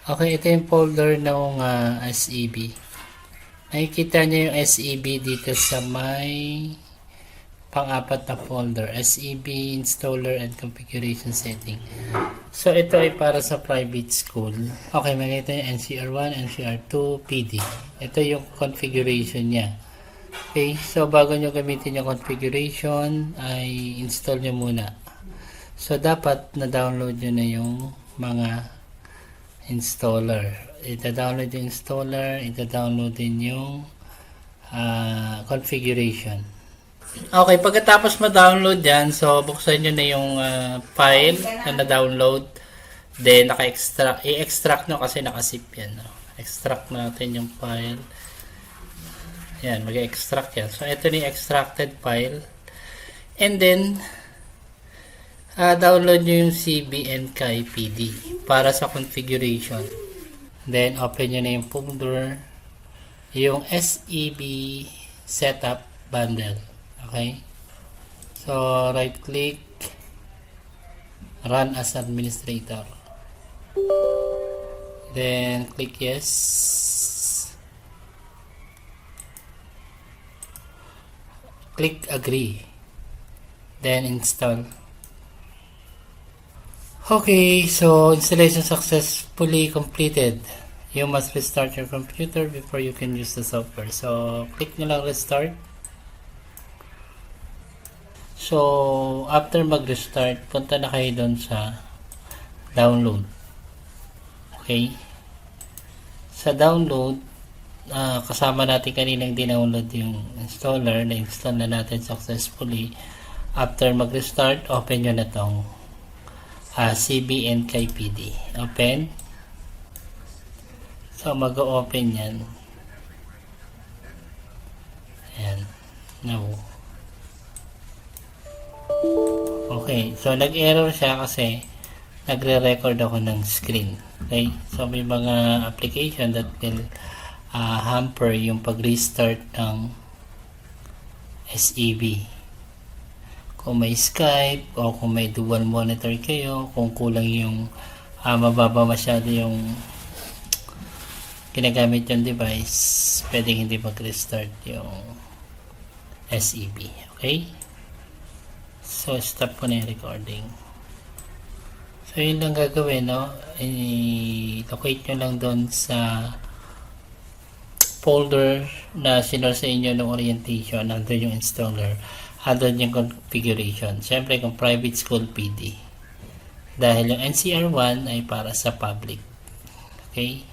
Okay, ito yung folder ng SEB. Nakikita niyo yung SEB dito sa may pang-apat na folder, SEB installer and configuration setting. So ito ay para sa private school. Okay, makikita niyo NCR1, NCR2, PD. Ito yung configuration niya. Okay, so bago nyo gamitin yung configuration ay install nyo muna. So dapat na-download nyo na yung mga installer. Ita-download yung installer, ita-download din yung configuration. Okay, pagkatapos ma-download yan, so buksan nyo na yung file na na-download. Then naka-extract, i-extract nyo kasi naka-zip yan. No? Extract natin yung file. Yan, mag-extract yan. So ito ni extracted file. And then download nyo yung CBNKPD para sa configuration. Then open nyo na yung folder, yung SEB setup bundle. Okay, so right click, run as administrator, then click yes, click agree, then install. Okay, so installation successfully completed. You must restart your computer before you can use the software. So click nyo lang restart. So after mag-restart, punta na kayo doon sa download. Okay, sa download, kasama natin kaninang dinownload yung installer, na-install na natin successfully. After mag-restart, open nyo na tong CBNKPD. Open. So mag-open yan. Ayan. Now. Okay. So nag-error siya kasi nagre-record ako ng screen. Okay. So may mga application that will hamper yung pag-restart ng SEB. Kung may Skype o kung may dual monitor kayo, kung kulang yung mababa masyado yung ginagamit yung device, pwedeng hindi mag-restart yung SEB. Okay? So stop ko na yung recording. So yun lang gagawin, no? I-locate nyo lang doon sa folder na sinor sa inyo ng orientation. Nandun yung installer, nandun yung configuration. Siyempre kung private school, PD, dahil yung NCR1 ay para sa public. Okay?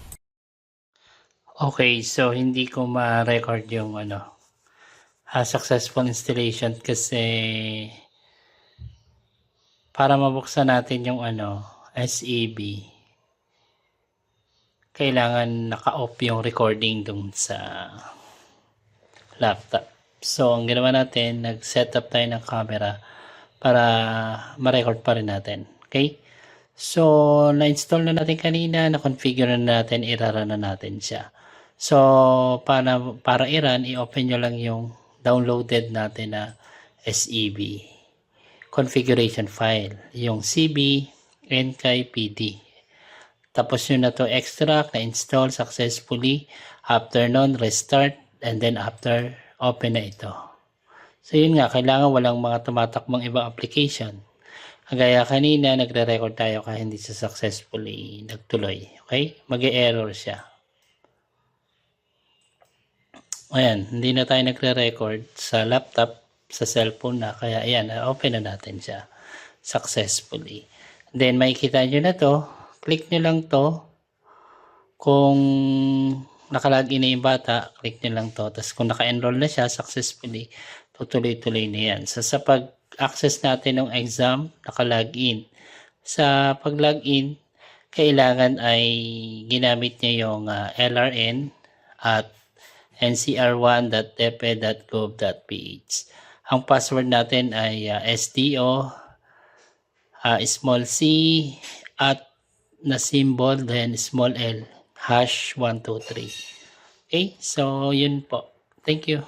Okay, so hindi ko ma-record yung successful installation kasi para mabuksan natin yung SEB, kailangan naka-off yung recording dun sa laptop. So ang ginawa natin, nag-set up tayo ng camera para ma-record pa rin natin. Okay? So na-install na natin kanina, na-configure na natin, i-run na natin siya. So para i-run, i-open nyo lang yung downloaded natin na SEB configuration file, yung CBNKPD. Tapos yun na to extract, na-install successfully. After nun, restart, and then after, open na ito. So yun nga, kailangan walang mga tumatakbong ibang application. Kagaya kanina, nagre-record tayo kaya hindi siya successfully nagtuloy. Okay? Mag-e-error siya. Ayan, hindi na tayo nagre-record sa laptop, sa cellphone na. Kaya ayan, open na natin siya successfully. Then makikita nyo na to. Click nyo lang to. Kung nakalagin na yung bata, click nyo lang to. Tapos kung naka-enroll na siya successfully, tutuloy-tuloy na yan. So sa pag-access natin ng exam, naka-login. Sa pag-login, kailangan ay ginamit niya yung LRN at ncr1.depe.gov.ph. Ang password natin ay SDO small c at na symbol, then small l, #123. Okay, so yun po. Thank you.